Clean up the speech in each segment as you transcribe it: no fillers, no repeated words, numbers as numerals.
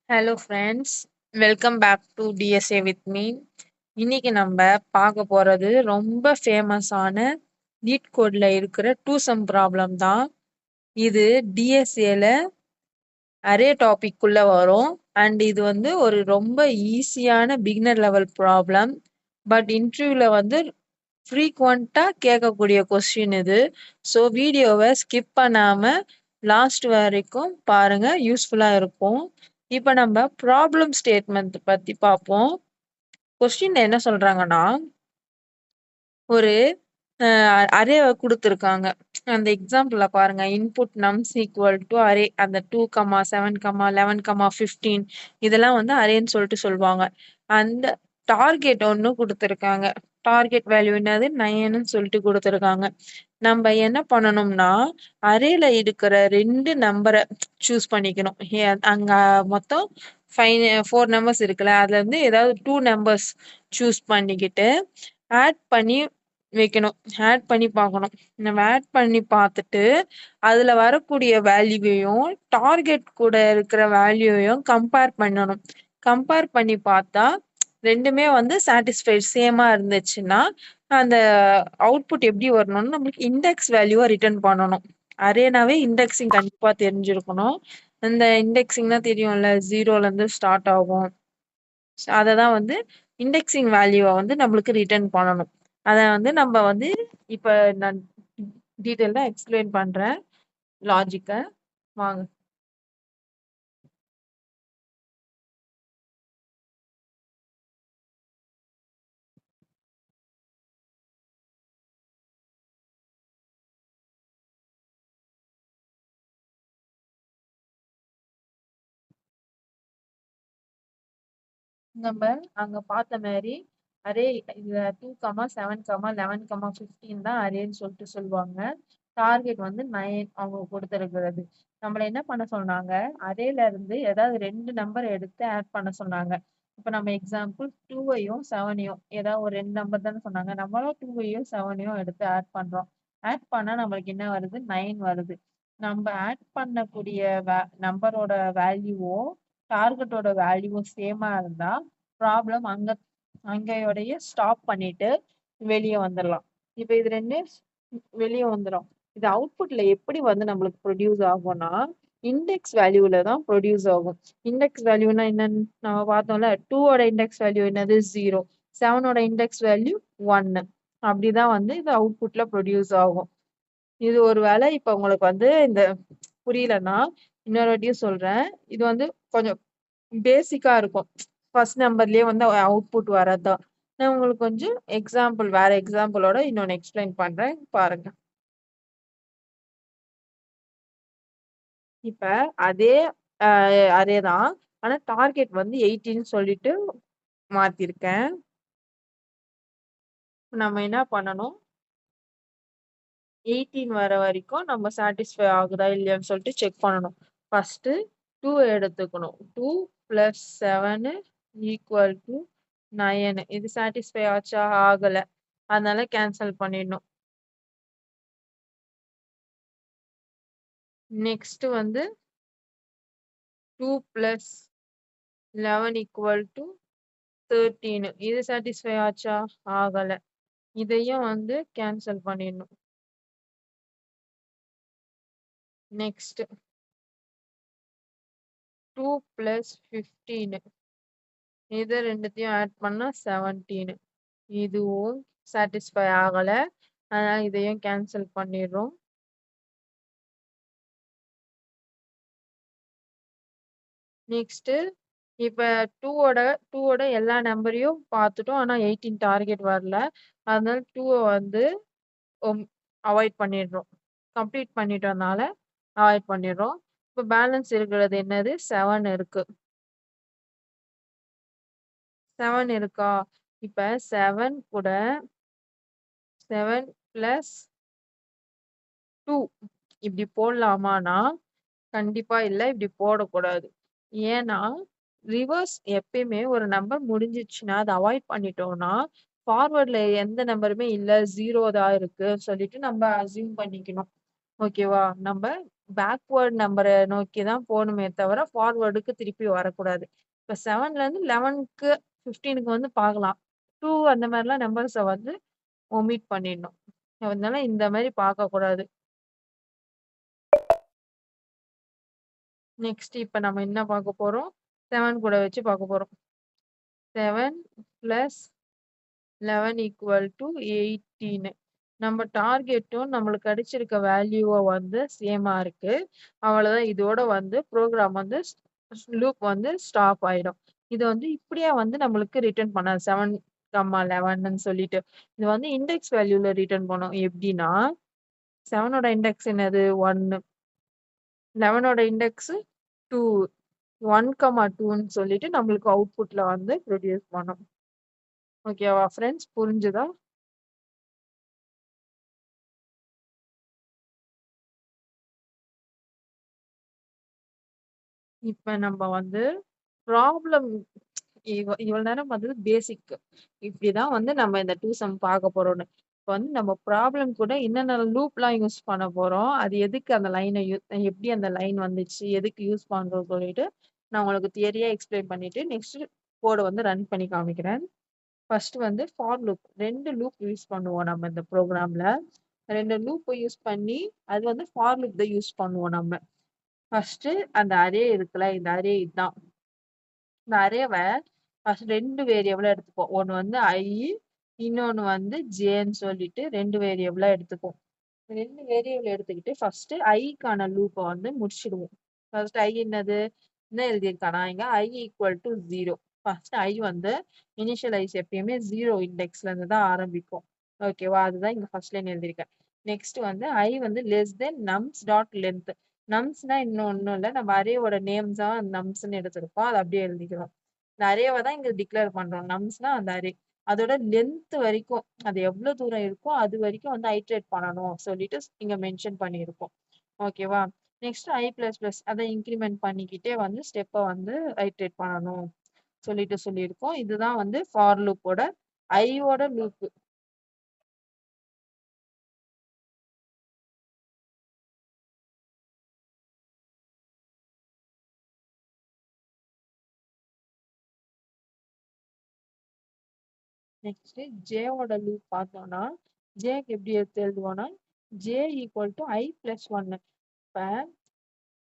Hello friends, welcome back to DSA with me. இன்னைக்கு நம்ம பார்க்க போறது ரொம்ப ஃபேமஸான நீட் கோட்ல இருக்கிற டூ சம் ப்ராப்ளம் தான். இது டிஎஸ்ஏல அரே டாபிக் குள்ள வரும். அண்ட் இது வந்து ஒரு ரொம்ப ஈஸியான பிகினர் லெவல் ப்ராப்ளம். பட் இன்டர்வியூல வந்து ஃப்ரீக்வெண்டா கேட்கக்கூடிய கொஸ்டின் இது. ஸோ வீடியோவை ஸ்கிப் பண்ணாம லாஸ்ட் வரைக்கும் பாருங்க, யூஸ்ஃபுல்லா இருக்கும். இப்ப நம்ம ப்ராப்ளம் ஸ்டேட்மெண்ட் பத்தி பார்ப்போம். கொஸ்டின்ல என்ன சொல்றாங்கன்னா, ஒரு அரே கொடுத்துருக்காங்க. அந்த எக்ஸாம்பிள்ல பாருங்க, input nums equal to array, அந்த 2, 7, 11, 15 இதெல்லாம் வந்து அரேன்னு சொல்லிட்டு சொல்லுவாங்க. அந்த டார்கெட் ஒன்று கொடுத்துருக்காங்க. டார்கெட் வேல்யூ என்னது 9ன்னு சொல்லிட்டு கொடுத்துருக்காங்க. நம்ம என்ன பண்ணணும்னா, அரேல இருக்கிற 2 நம்பரை சூஸ் பண்ணிக்கணும். அங்க மொத்தம் 4 நம்பர்ஸ் இருக்குல்ல, அதுல இருந்து ஏதாவது 2 நம்பர்ஸ் சூஸ் பண்ணிக்கிட்டு ஆட் பண்ணி வைக்கணும். ஆட் பண்ணி பார்க்கணும். நம்ம ஆட் பண்ணி பார்த்துட்டு அதுல வரக்கூடிய வேல்யூவையும் டார்கெட் கூட இருக்கிற வேல்யூவையும் கம்பேர் பண்ணணும். கம்பேர் பண்ணி பார்த்தா ரெண்டுமே வந்து சாட்டிஸ்ஃபைட் சேமா இருந்துச்சுன்னா அந்த அவுட்புட் எப்படி வரணும்னு நம்மளுக்கு இண்டெக்ஸ் வேல்யூவை ரிட்டர்ன் பண்ணணும். அரேனாவே இண்டெக்ஸிங் கண்டிப்பா தெரிஞ்சிருக்கணும். இந்த இண்டெக்ஸிங்னா தெரியும்ல, 0ல இருந்து ஸ்டார்ட் ஆகும். அதை தான் வந்து இண்டெக்ஸிங் வேல்யூவை வந்து நம்மளுக்கு ரிட்டர்ன் பண்ணணும். அதை வந்து நம்ம வந்து இப்ப நான் டீட்டெயிலா எக்ஸ்பிளைன் பண்றேன் லாஜிக்க. வாங்க. நம்ம அங்க பார்த்த மாதிரி அரே இதுல 2, 7, 11, 15 தான் அரேன்னு சொல்லிட்டு சொல்லுவாங்க. டார்கெட் வந்து 9 அவங்க கொடுத்துருக்கிறது. நம்மள என்ன பண்ண சொன்னாங்க, அரேல இருந்து ஏதாவது 2 நம்பர் எடுத்து ஆட் பண்ண சொன்னாங்க. இப்ப நம்ம எக்ஸாம்பிள் 2ஐயும் 7ஐயும் ஏதாவது ஒரு 2 நம்பர் தானே சொன்னாங்க. நம்மளும் 2ஐயும் 7ஐயும் எடுத்து ஆட் பண்றோம். ஆட் பண்ணா நம்மளுக்கு என்ன வருது, 9 வருது. நம்ம ஆட் பண்ணக்கூடிய நம்பரோட வேல்யூவும் டார்கெட்டோட வேல்யூவும் சேமா இருந்தா ப்ராப்ளம் அங்கயோடைய ஸ்டாப் பண்ணிட்டு வெளியே வந்துடலாம். இப்ப இது ரெண்டு வெளியே வந்துடும். இது அவுட்புட்ல எப்படி வந்து நம்மளுக்கு ப்ரொடியூஸ் ஆகும்னா, இண்டெக்ஸ் வேல்யூல தான் ப்ரொடியூஸ் ஆகும். இண்டெக்ஸ் வேல்யூனா என்னன்னு நம்ம பார்த்தோம்ல, 2ஓட இண்டெக்ஸ் வேல்யூ என்னது 0, 7ஓட இண்டெக்ஸ் வேல்யூ 1. அப்படிதான் வந்து இது அவுட்புட்ல ப்ரொடியூஸ் ஆகும். இது ஒரு வேளை இப்ப உங்களுக்கு வந்து இந்த புரியலன்னா இன்னொரு வாட்டியும் சொல்றேன். இது வந்து கொஞ்சம் பேசிக்கா இருக்கும். ஃபர்ஸ்ட் நம்பர்லயே வந்து அவுட்புட் வரதுதான். நான் உங்களுக்கு கொஞ்சம் வேற எக்ஸாம்பிளோட இன்னொன்னு எக்ஸ்பிளைன் பண்றேன், பாருங்க. இப்ப அதே அதேதான். ஆனா டார்கெட் வந்து 18 சொல்லிட்டு மாத்திருக்கேன். நம்ம என்ன பண்ணணும், 18 வர வரைக்கும் நம்ம சாட்டிஸ்ஃபை ஆகுதா இல்லையான்னு சொல்லிட்டு செக் பண்ணணும். ஃபர்ஸ்ட் 2 எடுத்துக்கணும். 2 + 7 = 9. இது சாட்டிஸ்ஃபை ஆச்சா? ஆகல. அதனால கேன்சல் பண்ணிடணும். நெக்ஸ்ட் வந்து 2 + 11 = 13. இது சாட்டிஸ்ஃபை ஆச்சா? ஆகல. இதையும் வந்து கேன்சல் பண்ணிடணும். நெக்ஸ்ட் 2 + 15. இது ரெண்டுத்தையும் ஆட் பண்ணா 17. இதுவும் சாட்டிஸ்ஃபை ஆகல. அதனால இதையும் கேன்சல் பண்ணிடுறோம். நெக்ஸ்ட் இப்ப 2ஓட எல்லா நம்பரையும் பார்த்துட்டோம். ஆனா 18 டார்கெட் வரல. அதனால 2 வந்து அவாய்ட் பண்ணிடுறோம். கம்ப்ளீட் பண்ணிட்டோம்னால அவாய்ட் பண்ணிடுறோம். இப்ப பேலன்ஸ் இருக்கிறது என்னது, 7 இருக்கு. 7 இருக்கா? இப்ப 7 கூட 7 + 2 இப்படி போடலாமான்னா கண்டிப்பா இல்ல. இப்படி போடக்கூடாது. ஏன்னா ரிவர்ஸ் எப்பயுமே ஒரு நம்பர் முடிஞ்சிச்சுன்னா அதை அவாய்ட் பண்ணிட்டோம்னா ஃபார்வர்ட்ல எந்த நம்பருமே இல்ல, 0 தான் இருக்கு சொல்லிட்டு நம்ம அசியூம் பண்ணிக்கணும். ஓகேவா? நம்ம பேக்வேர்ட் நம்பரை நோக்கி தான் போகணுமே தவிர ஃபார்வர்டுக்கு திருப்பி வரக்கூடாது. இப்போ 7லேருந்து 11க்கு 15க்கு வந்து பார்க்கலாம். 2 அந்த மாதிரிலாம் நம்பர்ஸை வந்து ஒமிட் பண்ணிடணும். அதனால இந்த மாதிரி பார்க்கக்கூடாது. நெக்ஸ்ட் இப்போ நம்ம என்ன பார்க்க போறோம்? 7 கூட வச்சு பார்க்க போறோம். 7 + 11 = 18. நம்ம டார்கெட்டும் நம்மளுக்கு கிடைச்சிருக்க வேல்யூவை வந்து சேமா இருக்கு. அவ்வளவுதான். இதோட வந்து ப்ரோக்ராம் வந்து லூப் வந்து ஸ்டாப் ஆயிடும். இது வந்து இப்படியே வந்து நம்மளுக்கு ரிட்டர்ன் பண்ணாது. 7, 11ன்னு சொல்லிட்டு இது வந்து இண்டெக்ஸ் வேல்யூல ரிட்டர்ன் பண்ணும். எப்படின்னா 7ஓட இண்டெக்ஸ் என்னது? 1, 11ஓட இண்டெக்ஸ் 2, 1, 2ன்னு சொல்லிட்டு நம்மளுக்கு அவுட்புட்ல வந்து ப்ரொடியூஸ் பண்ணும். ஓகேவா ஃப்ரெண்ட்ஸ்? புரிஞ்சுதா? இப்ப நம்ம வந்து ப்ராப்ளம் இவ்வளவு நேரம் வந்து பேசிக். இப்படிதான் வந்து நம்ம இந்த 2 சம் பார்க்க போறோம்னு. இப்ப வந்து நம்ம ப்ராப்ளம் கூட என்னென்ன லூப்லாம் யூஸ் பண்ண போறோம், அது எதுக்கு அந்த லைனை எப்படி அந்த லைன் வந்துச்சு, எதுக்கு யூஸ் பண்றோம் சொல்லிட்டு நான் உங்களுக்கு தியரியா எக்ஸ்பிளைன் பண்ணிட்டு நெக்ஸ்ட் கோடை வந்து ரன் பண்ணி காமிக்கிறேன். ஃபர்ஸ்ட் வந்து ஃபார் லூப். 2 லூப் யூஸ் பண்ணுவோம் நம்ம இந்த ப்ரோக்ராம்ல. 2 லூப் யூஸ் பண்ணி அது வந்து ஃபார் லூப் தான் யூஸ் பண்ணுவோம் நம்ம. ஃபர்ஸ்ட் அந்த அரே இருக்குல்ல, இந்த அரே இதுதான். இந்த அரேவை ஃபர்ஸ்ட் 2 வேரியபிளா எடுத்துப்போம். ஒன்னு வந்து ஐ, இன்னொன்னு வந்து ஜேன்னு சொல்லிட்டு 2 வேரியபிளா எடுத்துப்போம். 2 வேரியபிள் எடுத்துக்கிட்டு ஃபர்ஸ்ட் ஐக்கான லூப்பை வந்து முடிச்சிடுவோம். ஃபர்ஸ்ட் ஐ என்னது? என்ன எழுதியிருக்கானா இங்க ஐ = 0. ஃபர்ஸ்ட் ஐ வந்து இனிஷியலைஸ் எப்பயுமே 0 இண்டெக்ஸ்ல இருந்து தான் ஆரம்பிக்கும். ஓகேவா? அதுதான் இங்க ஃபர்ஸ்ட் லைன் எழுதியிருக்கேன். நெக்ஸ்ட் வந்து ஐ வந்து less than nums dot length. நம்ஸ்னா இன்னும் ஒன்றும் இல்லை, நம்ம அரேவோட நேம்ஸ் தான் நம்ஸ்ன்னு எடுத்திருக்கோம். அதை அப்படியே எழுதிக்கிறோம். இந்த அரேவை தான் இங்க டிக்ளேர் பண்றோம். நம்ஸ்னா அந்த அரே அதோட லென்த் வரைக்கும் அது எவ்வளவு தூரம் இருக்கோ அது வரைக்கும் வந்து ஐட்ரேட் பண்ணணும் சொல்லிட்டு இங்க மென்ஷன் பண்ணியிருக்கோம். ஓகேவா? நெக்ஸ்ட் ஐ பிளஸ் பிளஸ் அதை இன்க்ரிமெண்ட் பண்ணிக்கிட்டே வந்து ஸ்டெப்பை வந்து ஐட்ரேட் பண்ணணும் சொல்லிட்டு சொல்லியிருக்கோம். இதுதான் வந்து ஃபார் லூப்போட ஐயோட லூப். நெக்ஸ்ட் ஜேவோட லூப் பார்த்தோம்னா ஜேக்கு எப்படி எடுத்து எழுதுவோம்னா ஜே = ஐ + 1. இப்ப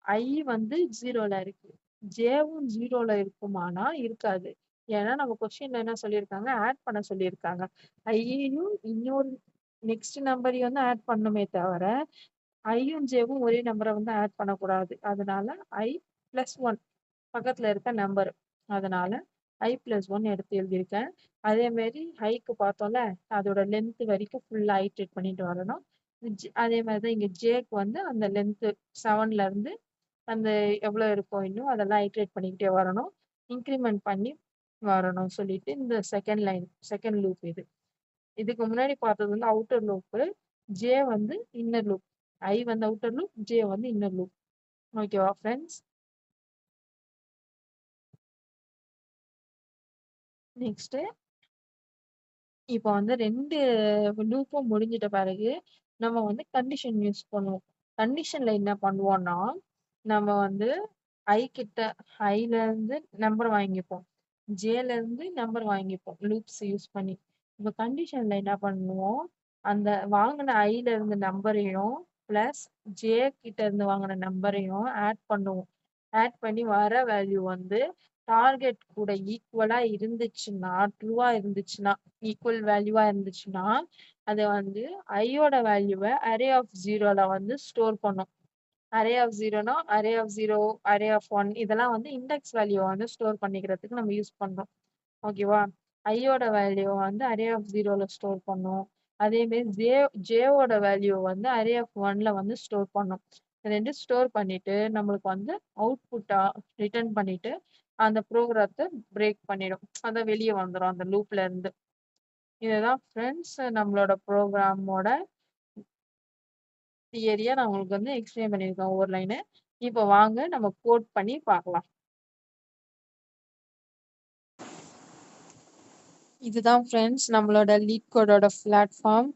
ஐ வந்து 0ல இருக்கு, ஜேவும் 0ல இருக்குமானா இருக்காது. ஏன்னா நம்ம கொஸ்டின்ல என்ன சொல்லியிருக்காங்க? ஆட் பண்ண சொல்லியிருக்காங்க. ஐயையும் இன்னொரு நெக்ஸ்ட் நம்பரையும் வந்து ஆட் பண்ணுமே தவிர ஐயும் ஜேவும் ஒரே நம்பரை வந்து ஆட் பண்ணக்கூடாது. அதனால ஐ + 1 பக்கத்துல இருக்க நம்பர். அதனால ஐ + 1 எடுத்து எழுதியிருக்கேன். அதே மாதிரி ஹைக்கு பார்த்தோம்ல, அதோட லென்த் வரைக்கும் ஃபுல்லா ஐட்ரேட் பண்ணிட்டு வரணும். அதே மாதிரிதான் இங்க ஜேக்கு வந்து அந்த லென்த் 7ல இருந்து அந்த எவ்வளவு இருக்கோ இன்னும் அதெல்லாம் ஐட்ரேட் பண்ணிக்கிட்டே வரணும். இன்க்ரிமெண்ட் பண்ணி வரணும் சொல்லிட்டு இந்த செகண்ட் லூப் இது. இதுக்கு முன்னாடி பார்த்தது வந்து அவுட்டர் லூப், ஜே வந்து இன்னர் லூப். ஐ வந்து அவுட்டர் லூப், ஜே வந்து இன்னர் லூப். ஓகேவா ஃப்ரெண்ட்ஸ்? நெக்ஸ்ட் இப்போ வந்து 2 லூப்பும் முடிஞ்சிட்ட பிறகு நம்ம வந்து கண்டிஷன் யூஸ் பண்ணுவோம். கண்டிஷன்ல என்ன பண்ணுவோம்னா நம்ம வந்து ஐ கிட்ட ஐல இருந்து நம்பர் வாங்கிப்போம், ஜேல இருந்து நம்பர் வாங்கிப்போம் லூப்ஸ் யூஸ் பண்ணி. இப்போ கண்டிஷன்ல என்ன பண்ணுவோம்? அந்த வாங்கின ஐல இருந்து நம்பரையும் பிளஸ் ஜே கிட்ட இருந்து வாங்கின நம்பரையும் ஆட் பண்ணுவோம். ஆட் பண்ணி வர வேல்யூ வந்து டார்கெட் கூட ஈக்குவலா இருந்துச்சுன்னா, ட்ரூவா இருந்துச்சுன்னா, ஈக்குவல் வேல்யூவா இருந்துச்சுன்னா அதை வந்து ஐயோட வேல்யூவை அரே ஆஃப் 0ல வந்து ஸ்டோர் பண்ணும். அரே ஆஃப் 0னா அரே ஆஃப் 0, அரே ஆஃப் 1 இதெல்லாம் வந்து இண்டெக்ஸ் வேல்யூவை வந்து ஸ்டோர் பண்ணிக்கிறதுக்கு நம்ம யூஸ் பண்றோம். ஓகேவா? ஐயோட வேல்யூ வந்து அரே ஆஃப் 0ல ஸ்டோர் பண்ணும். அதே மாதிரி ஜேவோட வேல்யூ வந்து அரே ஆஃப் 1ல வந்து ஸ்டோர் பண்ணும். ரெண்டு ஸ்டோர் பண்ணிட்டு நம்மளுக்கு வந்து அவுட்புட்டா ரிட்டர்ன் பண்ணிட்டு அந்த ப்ரோக்ராத்தை பிரேக் பண்ணிடும். அதான் வெளியே வந்துடும் அந்த லூப்ல இருந்து. இதுதான் ஃப்ரெண்ட்ஸ் நம்மளோட ப்ரோக்ராமோட தியரியா நான் உங்களுக்கு வந்து எக்ஸ்பிளைன் பண்ணியிருக்கேன் ஒவ்வொரு லைனு. இப்போ வாங்க நம்ம கோட் பண்ணி பார்க்கலாம். இதுதான் ஃப்ரெண்ட்ஸ் நம்மளோட லீட் கோடோட பிளாட்ஃபார்ம்.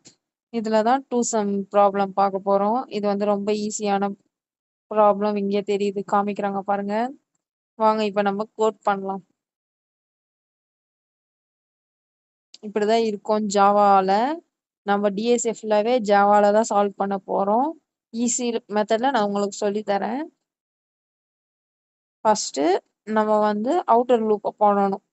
இதுல தான் 2 சம் ப்ராப்ளம் பார்க்க போறோம். இது வந்து ரொம்ப ஈஸியான ப்ராப்ளம் இங்கே தெரியுது, காமிக்கிறாங்க பாருங்க. வாங்க இப்ப நம்ம கோட் பண்ணலாம். இப்படிதான் இருக்கும் ஜாவால. நம்ம டிஎஸ்ஏ ஃபுல்லாவே ஜாவால தான் சால்வ் பண்ண போறோம். ஈஸி மெத்தட்ல நான் உங்களுக்கு சொல்லி தரேன். ஃபர்ஸ்ட் நம்ம வந்து அவுட்டர் லூப் போடணும்.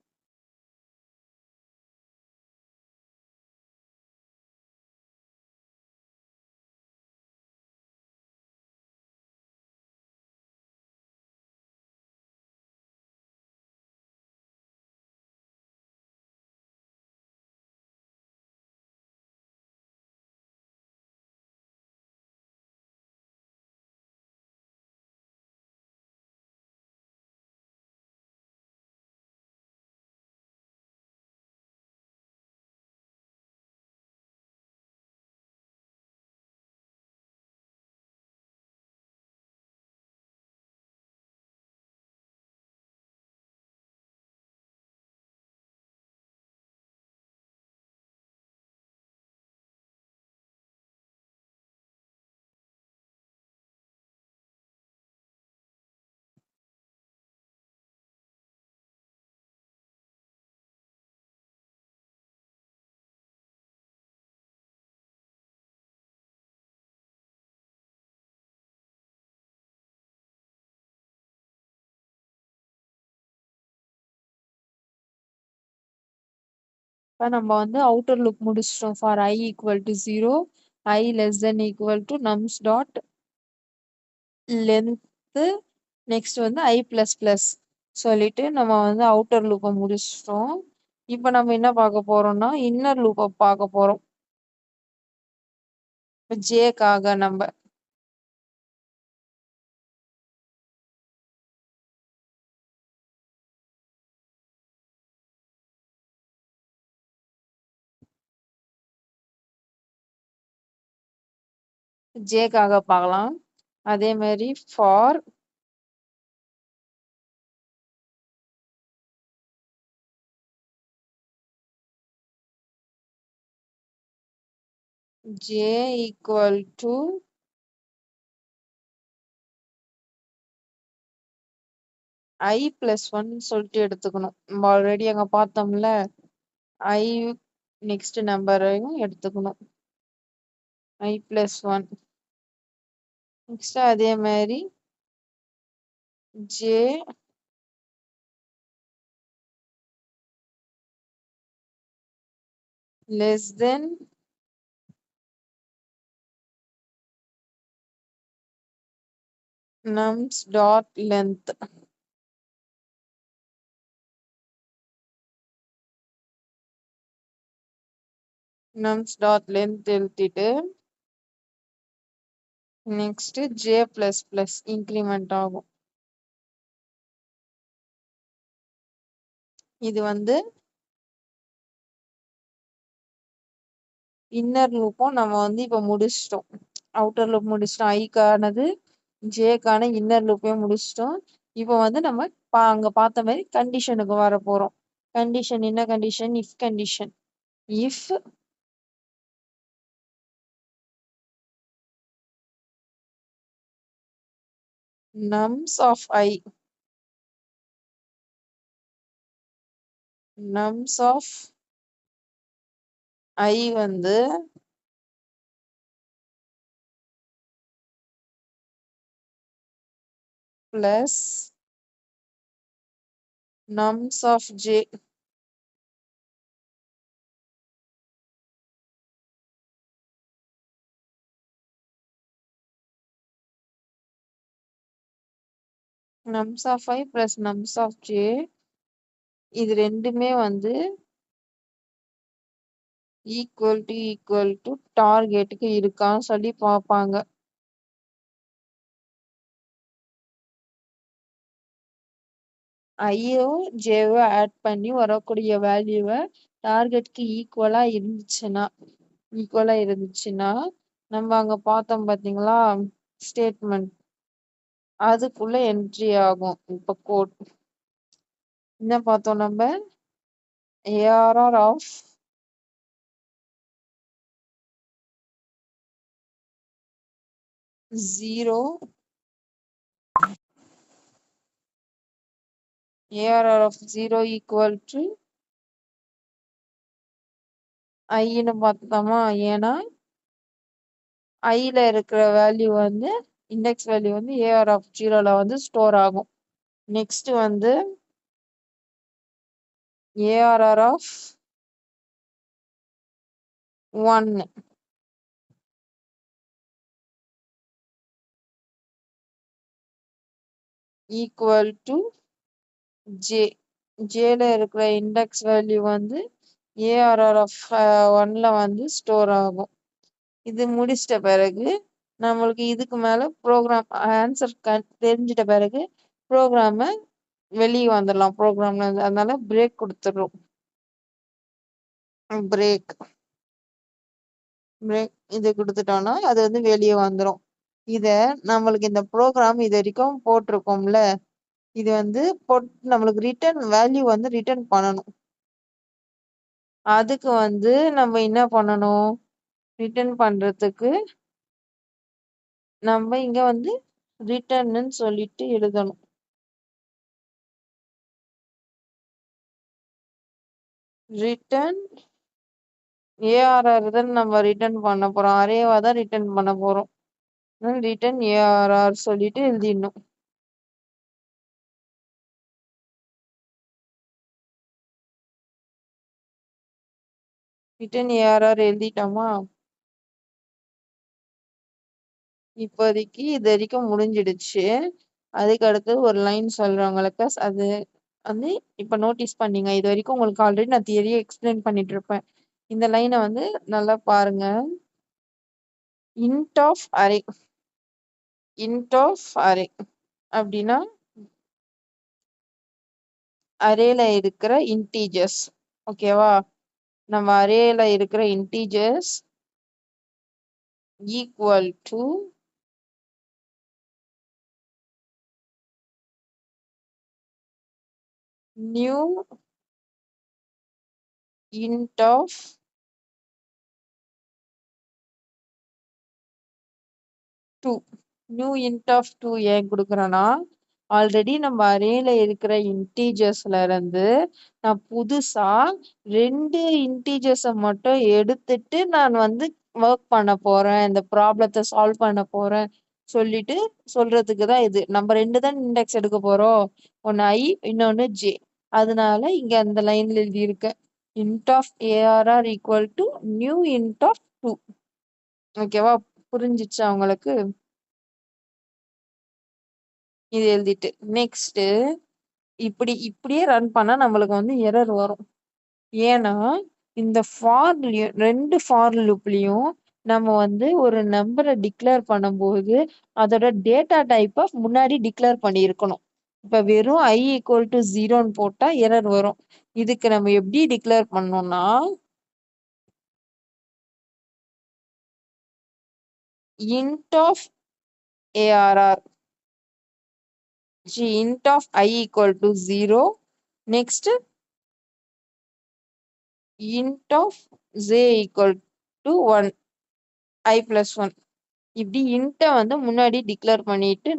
இப்ப நம்ம வந்து அவுட்டர் லூப் முடிச்சிட்டோம். For I equal to 0, I less than equal to nums dot length, next வந்து I plus plus சொல்லிட்டு நம்ம வந்து அவுட்டர் லூப்பை முடிச்சிட்டோம். இப்ப நம்ம என்ன பார்க்க போறோம்னா இன்னர் லூப்பை பார்க்க போறோம். ஜேக்காக நம்ம ஜேக்காக பார்க்கலாம். அதே மாதிரி for J equal to I plus 1 சொல்லிட்டு எடுத்துக்கணும். நம்ம ஆல்ரெடி அங்க பார்த்தோம்ல, I நெக்ஸ்ட் நம்பரையும் எடுத்துக்கணும். I plus 1 நெக்ஸ்ட் அதே மாதிரி J less than nums dot length. nums dot length எழுதிட்டு next J plus plus increment ஆகும். இது வந்து இன்னர் லூப்பும் நம்ம வந்து இப்ப முடிச்சிட்டோம். அவுட்டர் லூப் முடிச்சிட்டோம். ஐக்கானது ஜேக்கான இன்னர் லூப்பையும் முடிச்சிட்டோம். இப்போ வந்து நம்ம அங்க பார்த்த மாதிரி கண்டிஷனுக்கு வர போறோம். கண்டிஷன் என்ன condition? If condition. If nums of I nums of I வந்து plus nums of J nums of I plus nums of J இது ரெண்டுமே வந்து ஈக்குவல் டு டார்கெட்டுக்கு இருக்கான்னு சொல்லி பார்ப்பாங்க. ஐயோ ஜேவோ ஆட் பண்ணி வரக்கூடிய வேல்யூவை டார்கெட்க்கு ஈக்குவலா இருந்துச்சுன்னா நம்ம அங்க பார்த்தோம் பாத்தீங்களா ஸ்டேட்மெண்ட், அதுக்குள்ள என்ட்ரி ஆகும். இப்ப கோட் என்ன பார்த்தோம் நம்ம? ARR of zero ARR of 0 equal to ஐன்னு பார்த்தோமா, ஏன்னா ஐல இருக்கிற வேல்யூ வந்து இண்டெக்ஸ் வேல்யூ வந்து AR of 0ல வந்து ஸ்டோர் ஆகும். நெக்ஸ்ட் வந்து ARR of 1 equal to J. Jல இருக்கிற இண்டெக்ஸ் வேல்யூ வந்து ARR of 1ல வந்து ஸ்டோர் ஆகும். இது முடிச்சிட்ட பிறகு நம்மளுக்கு இதுக்கு மேல ப்ரோக்ராம் ஆன்சர் தெரிஞ்சிட்ட பிறகு ப்ரோக்ராம வெளியே வந்துடலாம் ப்ரோக்ராம்ல இருந்து. அதனால பிரேக் கொடுத்துடுறோம். பிரேக் பிரேக் இது கொடுத்துட்டோம்னா அது வந்து வெளியே வந்துடும். இத நம்மளுக்கு இந்த ப்ரோக்ராம் இது வரைக்கும் போட்டிருக்கோம்ல, இது வந்து நம்மளுக்கு ரிட்டர்ன் வேல்யூ வந்து ரிட்டர்ன் பண்ணணும். அதுக்கு வந்து நம்ம என்ன பண்ணணும், ரிட்டர்ன் பண்றதுக்கு நம்ம இங்க வந்து ரிட்டர்ன்னு சொல்லிட்டு எழுதணும். ரிட்டர்ன் ஏஆர்ஆர் தான் நம்ம ரிட்டர்ன் பண்ண போறோம். அரேவா தான் ரிட்டர்ன் பண்ண போறோம். ரிட்டர்ன் ஏஆர்ஆர் சொல்லிட்டு எழுதிடணும். ரிட்டர்ன் ஏஆர்ஆர் எழுதிட்டோமா, இப்போதைக்கு இது வரைக்கும் முடிஞ்சிடுச்சு. அதுக்கு அடுத்து ஒரு லைன் சொல்றவங்களுக்கு அது வந்து இப்ப நோட்டீஸ் பண்ணீங்க. இது வரைக்கும் உங்களுக்கு ஆல்ரெடி நான் தியரியை எக்ஸ்பிளைன் பண்ணிட்டு இருப்பேன். இந்த லைனை வந்து நல்லா பாருங்க. Int of array, int of array அப்படின்னா அரேல இருக்கிற இன்டீஜர்ஸ். ஓகேவா, நம்ம அரேல இருக்கிற integers equal to new int of two. New int of 2 ஏன் கொடுக்குறேன்னா, ஆல்ரெடி நம்ம அரேல இருக்கிற இன்டீஜர்ஸ்ல இருந்து நான் புதுசா 2 இன்டீஜர்ஸை மட்டும் எடுத்துட்டு நான் வந்து ஒர்க் பண்ண போறேன், இந்த ப்ராப்ளத்தை சால்வ் பண்ண போறேன் சொல்லிட்டு சொல்றதுக்கு தான் இது. நம்ம 2 தான் இண்டெக்ஸ் எடுக்க போறோம், ஒன்னு ஐ இன்னொன்னு ஜே. அதனால இங்க அந்த லைன்ல எழுதி இருக்கேன், int of arr equal to new int of 2. ஓகேவா, புரிஞ்சிச்சா உங்களுக்கு? இது எழுதிட்டு நெக்ஸ்ட் இப்படியே ரன் பண்ணா நம்மளுக்கு வந்து எரர் வரும். ஏன்னா இந்த ஃபார்லயும் 2 ஃபார் லூப்லயும் நம்ம வந்து ஒரு நம்பரை டிக்ளேர் பண்ணும்போது அதோட டேட்டா டைப்பை முன்னாடி டிக்ளேர் பண்ணியிருக்கணும். இப்ப வெறும் ஐ ஈக்குவல் டு 0ன்னு போட்டா எரர் வரும். இதுக்கு நம்ம எப்படி டிக்ளேர் பண்ணோம்னா, int of arr, int of I equal to 0, next int of j equal to 1, I plus 1. இப்படி இன்ட்டை வந்து முன்னாடி டிக்ளேர் பண்ணிட்டு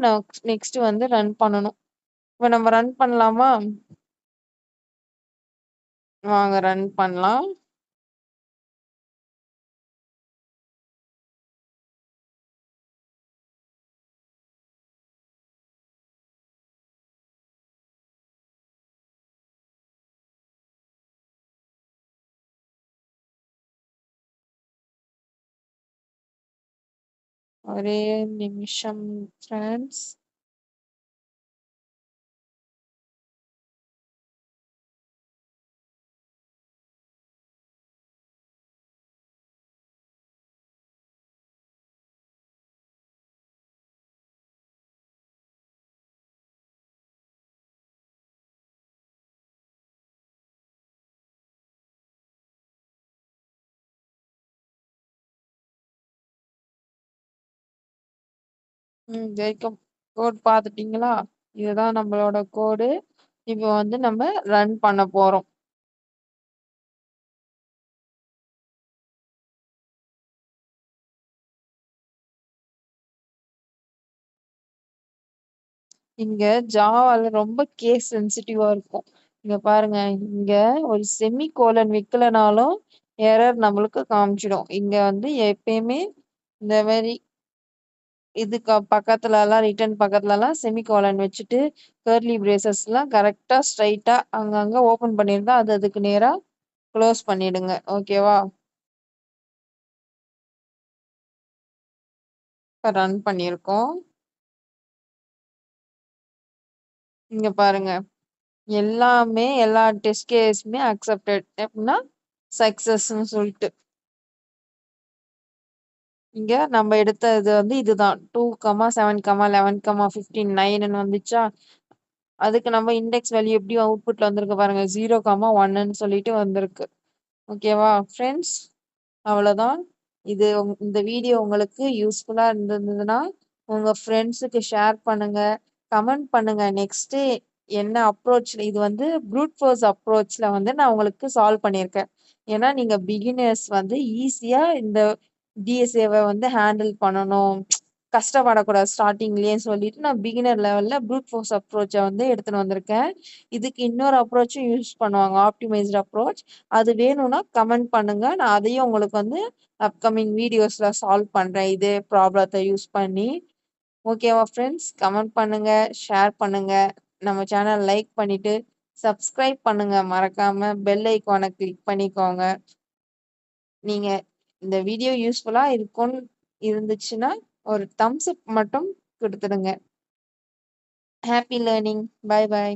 நெக்ஸ்ட் வந்து ரன் பண்ணணும். இப்ப நம்ம ரன் பண்ணலாமா? வாங்க ரன் பண்ணலாம். ஒரே நிமிஷம் ஃப்ரெண்ட்ஸ். வரைக்கும் கோட் பார்த்துட்டீங்களா? இதுதான் நம்மளோட கோடு. இப்போ வந்து நம்ம ரன் பண்ண போறோம். இங்க ஜாவால ரொம்ப கேஸ் சென்சிட்டிவா இருக்கும். இங்க பாருங்க, இங்க ஒரு செமிகோலன் வைக்கலனாலும் எரர் நம்மளுக்கு காமிச்சிடும். இங்க வந்து எப்பயுமே இந்த மாரி இதுக்கு பக்கத்துலலாம் ரிட்டர்ன் பக்கத்துலலாம் செமிகோலன் வச்சுட்டு கர்லி பிரேசஸ்லாம் கரெக்ட்டா ஸ்ட்ரைட்டா அங்கங்க ஓப்பன் பண்ணியிருந்தா அது அதுக்கு நேரா க்ளோஸ் பண்ணிடுங்க. ஓகேவா? இப்ப ரன் பண்ணியிருக்கோம். இங்க பாருங்க. எல்லாமே எல்லா டெஸ்ட் கேஸுமே அக்செப்டட். எப்டின்னா சக்சஸ்ன்னு சொல்ட்டு. இங்க நம்ம எடுத்த இது வந்து இதுதான். 2, 7, 11, 15, 9ன்னு வந்துச்சா? அதுக்கு நம்ம இண்டெக்ஸ் வேல்யூ எப்படி அவுட்புட்ல வந்திருக்கு பாருங்க. 0, 1ன்னு சொல்லிட்டு வந்திருக்கு. ஓகேவா ஃப்ரெண்ட்ஸ்? அவ்வளோதான். இந்த வீடியோ உங்களுக்கு யூஸ்ஃபுல்லா இருந்ததுன்னா, உங்க ஃப்ரெண்ட்ஸுக்கு ஷேர் பண்ணுங்க. கமெண்ட் பண்ணுங்க. நெக்ஸ்ட்டு என்ன அப்ரோச்ல இது வந்து ப்ரூட் ஃபோர்ஸ் அப்ரோச்ல வந்து நான் உங்களுக்கு சால்வ் பண்ணியிருக்கேன். ஏன்னா, நீங்க பிகினர்ஸ் வந்து ஈஸியா இந்த டிஎஸ்ஏவ வந்து ஹேண்டில் பண்ணணும். கஷ்டப்படக்கூடாது ஸ்டார்ட்டிங்லயே சொல்லிட்டு, நான் பிகினர் லெவல்ல ப்ரூட் ஃபோர்ஸ் அப்ரோச்ச வந்து எடுத்துன்னு வந்திருக்கேன். இதுக்கு இன்னொரு அப்ரோச்சும் யூஸ் பண்ணுவாங்க. Optimised approach. அது வேணும்னா கமெண்ட் பண்ணுங்க. நான் அதையும் உங்களுக்கு வந்து அப்கமிங் வீடியோஸ்ல சால்வ் பண்றேன். இதே ப்ராப்ளத்த யூஸ் பண்ணி. ஓகேவா ஃப்ரெண்ட்ஸ்? கமெண்ட் பண்ணுங்க, ஷேர் பண்ணுங்க. நம்ம சேனல் லைக் பண்ணிட்டு, சப்ஸ்கிரைப் பண்ணுங்க. மறக்காம பெல் ஐகான கிளிக் பண்ணிக்கோங்க. நீங்க இந்த வீடியோ யூஸ்ஃபுல்லா இருக்கும்னு இருந்துச்சுன்னா, ஒரு தம்ஸ் அப் மட்டும் குடுத்துடுங்க. Happy learning. பாய் பாய்.